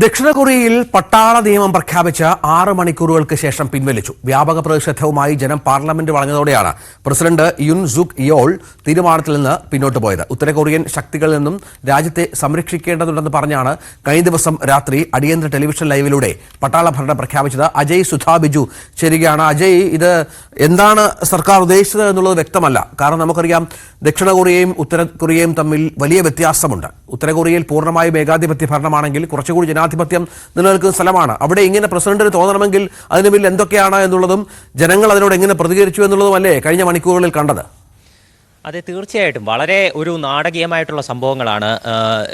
ദക്ഷിണ കൊറിയയിൽ പട്ടാള നിയമം പ്രഖ്യാപിച്ച 6 മണിക്കൂറുകൾക്ക് ശേഷം പിൻവലിച്ചു. വ്യാപക പ്രതിഷേധവുമായി ജനം പാർലമെന്റ് വളഞ്ഞതോടെയാണ് പ്രസിഡന്റ് യുൻ സുക് യോൾ തീരുമാനത്തിൽ നിന്ന് പിന്നോട്ട് പോയത്. ഉത്തര കൊറിയൻ ശക്തികളിൽ നിന്നും രാജ്യത്തെ സംരക്ഷിക്കേണ്ടതുണ്ടെന്ന് പറഞ്ഞാണ് കഴിഞ്ഞ ദിവസം രാത്രി അടിയന്തര ടെലിവിഷൻ ലൈവിലൂടെ പട്ടാള ഭരണം പ്രഖ്യാപിച്ചത്. അജയ് സുധാ ബിജു ചേരുകയാണ്. അജയ്, ഇത് എന്താണ് സർക്കാർ ഉദ്ദേശിച്ചത് എന്നുള്ളത് വ്യക്തമല്ല. കാരണം നമുക്കറിയാം, ദക്ഷിണ കൊറിയയും ഉത്തര കൊറിയയും തമ്മിൽ വലിയ വ്യത്യാസമുണ്ട്. ഉത്തര കൊറിയയിൽ പൂർണ്ണമായും ഏകാധിപത്യ ഭരണമാണെങ്കിൽ കുറച്ചുകൂടി ജനാധിപത്യം നിലനിൽക്കുന്ന സ്ഥലമാണ്. അവിടെ ഇങ്ങനെ പ്രസിഡന്റിന് തോന്നണമെങ്കിൽ അതിന് പിന്നിൽ എന്തൊക്കെയാണ് എന്നുള്ളതും ജനങ്ങൾ അതിനോട് എങ്ങനെ പ്രതികരിച്ചു എന്നുള്ളതുമല്ലേ കഴിഞ്ഞ മണിക്കൂറുകളിൽ കണ്ടത്? അതെ, തീർച്ചയായിട്ടും വളരെ ഒരു നാടകീയമായിട്ടുള്ള സംഭവങ്ങളാണ്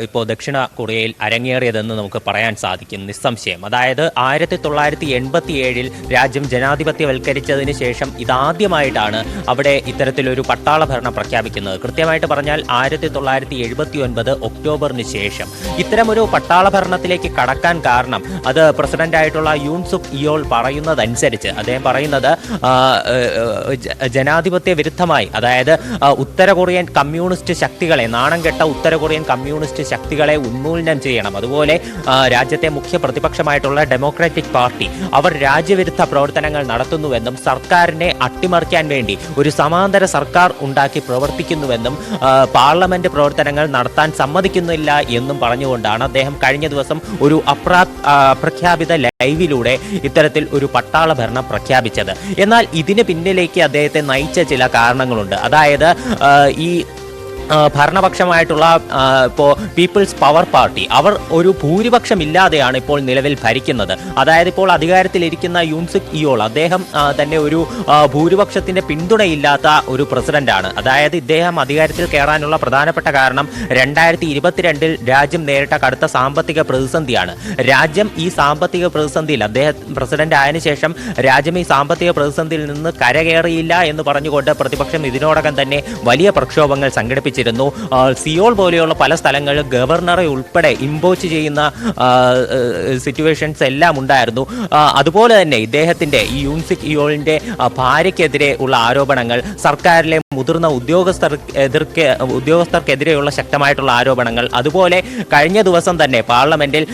ഇപ്പോൾ ദക്ഷിണ കൊറിയയിൽ അരങ്ങേറിയതെന്ന് നമുക്ക് പറയാൻ സാധിക്കും, നിസ്സംശയം. അതായത് 1987 രാജ്യം ജനാധിപത്യവൽക്കരിച്ചതിന് ശേഷം ഇതാദ്യമായിട്ടാണ് അവിടെ ഇത്തരത്തിലൊരു പട്ടാള ഭരണം പ്രഖ്യാപിക്കുന്നത്. കൃത്യമായിട്ട് പറഞ്ഞാൽ 1979 ഒക്ടോബറിന് ശേഷം ഇത്തരമൊരു പട്ടാള ഭരണത്തിലേക്ക് കടക്കാൻ കാരണം അത് പ്രസിഡന്റായിട്ടുള്ള യുൻ സുക് യോൾ പറയുന്നതനുസരിച്ച് അദ്ദേഹം പറയുന്നത് ജനാധിപത്യ വിരുദ്ധമായി, അതായത് ഉത്തര കൊറിയൻ കമ്മ്യൂണിസ്റ്റ് ശക്തികളെ, നാണം കെട്ട ഉത്തര കൊറിയൻ കമ്മ്യൂണിസ്റ്റ് ശക്തികളെ ഉന്മൂലനം ചെയ്യണം. അതുപോലെ രാജ്യത്തെ മുഖ്യ പ്രതിപക്ഷമായിട്ടുള്ള ഡെമോക്രാറ്റിക് പാർട്ടി അവർ രാജ്യവിരുദ്ധ പ്രവർത്തനങ്ങൾ നടത്തുന്നുവെന്നും സർക്കാരിനെ അട്ടിമറിക്കാൻ വേണ്ടി ഒരു സമാന്തര സർക്കാർ ഉണ്ടാക്കി പ്രവർത്തിക്കുന്നുവെന്നും പാർലമെന്റ് പ്രവർത്തനങ്ങൾ നടത്താൻ സമ്മതിക്കുന്നില്ല എന്നും പറഞ്ഞുകൊണ്ടാണ് അദ്ദേഹം കഴിഞ്ഞ ദിവസം ഒരു അപ്രഖ്യാപിത ലൈവിലൂടെ ഇത്തരത്തിൽ ഒരു പട്ടാള ഭരണം പ്രഖ്യാപിച്ചത്. എന്നാൽ ഇതിന് പിന്നിലേക്ക് അദ്ദേഹത്തെ നയിച്ച ചില കാരണങ്ങളുണ്ട്. അതായത് ഈ ഭരണപക്ഷമായിട്ടുള്ള ഇപ്പോൾ പീപ്പിൾസ് പവർ പാർട്ടി അവർ ഒരു ഭൂരിപക്ഷം ഇല്ലാതെയാണ് ഇപ്പോൾ നിലവിൽ ഭരിക്കുന്നത്. അതായത് ഇപ്പോൾ അധികാരത്തിലിരിക്കുന്ന യുൻ സുക് യോൾ അദ്ദേഹം തന്നെ ഒരു ഭൂരിപക്ഷത്തിന്റെ പിന്തുണയില്ലാത്ത ഒരു പ്രസിഡന്റാണ്. അതായത് ഇദ്ദേഹം അധികാരത്തിൽ കയറാനുള്ള പ്രധാനപ്പെട്ട കാരണം 2022 രാജ്യം നേരിട്ട കടുത്ത സാമ്പത്തിക പ്രതിസന്ധിയാണ്. രാജ്യം ഈ സാമ്പത്തിക പ്രതിസന്ധിയിൽ, അദ്ദേഹം പ്രസിഡന്റ് ആയതിനു ശേഷം രാജ്യം ഈ സാമ്പത്തിക പ്രതിസന്ധിയിൽ നിന്ന് കരകയറിയില്ല എന്ന് പറഞ്ഞുകൊണ്ട് പ്രതിപക്ഷം ഇതിനോടകം തന്നെ വലിയ പ്രക്ഷോഭങ്ങൾ സംഘടിപ്പിച്ചു. സിയോൾ പോലെയുള്ള പല സ്ഥലങ്ങളിലും ഗവർണറെ ഉൾപ്പെടെ ഇമ്പോച്ച് ചെയ്യുന്ന സിറ്റുവേഷൻസ് എല്ലാം ഉണ്ടായിരുന്നു. അതുപോലെ തന്നെ ഇദ്ദേഹത്തിന്റെ ഈ യുൻ സുക് യോളിന്റെ ഭാര്യയ്ക്കെതിരെ ഉള്ള ആരോപണങ്ങൾ, സർക്കാരിലെ മുതിർന്ന ഉദ്യോഗസ്ഥർക്കെതിരെയുള്ള ശക്തമായിട്ടുള്ള ആരോപണങ്ങൾ, അതുപോലെ കഴിഞ്ഞ ദിവസം തന്നെ പാർലമെന്റിൽ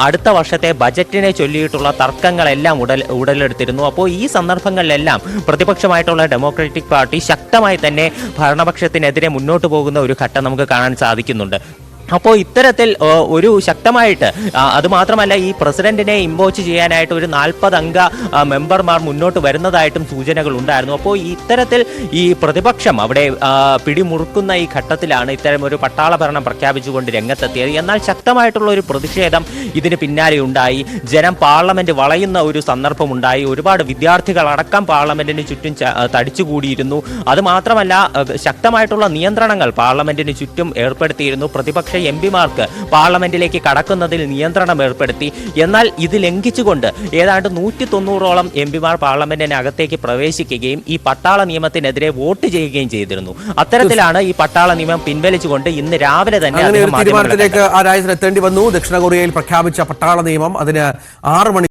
അടുത്ത വർഷത്തെ ബജറ്റിനെ ചൊല്ലിയിട്ടുള്ള തർക്കങ്ങളെല്ലാം ഉടലെടുത്തിരുന്നു. അപ്പോൾ ഈ സന്ദർഭങ്ങളിലെല്ലാം പ്രതിപക്ഷമായിട്ടുള്ള ഡെമോക്രാറ്റിക് പാർട്ടി ശക്തമായി തന്നെ ഭരണപക്ഷത്തിനെതിരെ മുന്നോട്ട് പോകുന്ന ഒരു ഘട്ടം നമുക്ക് കാണാൻ സാധിക്കുന്നുണ്ട്. അപ്പോൾ ഇത്തരത്തിൽ ഒരു ശക്തമായിട്ട്, അതുമാത്രമല്ല ഈ പ്രസിഡന്റിനെ ഇമ്പോച്ച് ചെയ്യാനായിട്ട് ഒരു 40 അംഗ മെമ്പർമാർ മുന്നോട്ട് വരുന്നതായിട്ടും സൂചനകൾ ഉണ്ടായിരുന്നു. അപ്പോൾ ഇത്തരത്തിൽ ഈ പ്രതിപക്ഷം അവിടെ പിടിമുറുക്കുന്ന ഈ ഘട്ടത്തിലാണ് ഇത്തരം ഒരു പട്ടാള ഭരണം പ്രഖ്യാപിച്ചുകൊണ്ട് രംഗത്തെത്തിയത്. എന്നാൽ ശക്തമായിട്ടുള്ള ഒരു പ്രതിഷേധം ഇതിന് പിന്നാലെ ഉണ്ടായി. ജനം പാർലമെന്റ് വളയുന്ന ഒരു സന്ദർഭമുണ്ടായി. ഒരുപാട് വിദ്യാർത്ഥികൾ അടക്കം പാർലമെന്റിന് ചുറ്റും തടിച്ചുകൂടിയിരുന്നു. അതുമാത്രമല്ല ശക്തമായിട്ടുള്ള നിയന്ത്രണങ്ങൾ പാർലമെന്റിന് ചുറ്റും ഏർപ്പെടുത്തിയിരുന്നു. പ്രതിപക്ഷ എംപിമാർക്ക് പാർലമെന്റിലേക്ക് കടക്കുന്നതിൽ നിയന്ത്രണം ഏർപ്പെടുത്തി. എന്നാൽ ഇത് ലംഘിച്ചുകൊണ്ട് ഏതാണ്ട് 190ഓളം എംപിമാർ പാർലമെന്റിനകത്തേക്ക് പ്രവേശിക്കുകയും ഈ പട്ടാള നിയമത്തിനെതിരെ വോട്ട് ചെയ്യുകയും ചെയ്തിരുന്നു. അത്തരത്തിലാണ് ഈ പട്ടാള നിയമം പിൻവലിച്ചുകൊണ്ട് ഇന്ന് രാവിലെ തന്നെ തീരുമാനത്തിലേക്ക് ആ രാജ്യത്തിന് എത്തേണ്ടി വന്നു. ദക്ഷിണ കൊറിയയിൽ പ്രഖ്യാപിച്ച പട്ടാള നിയമം അതിന് 6 മണി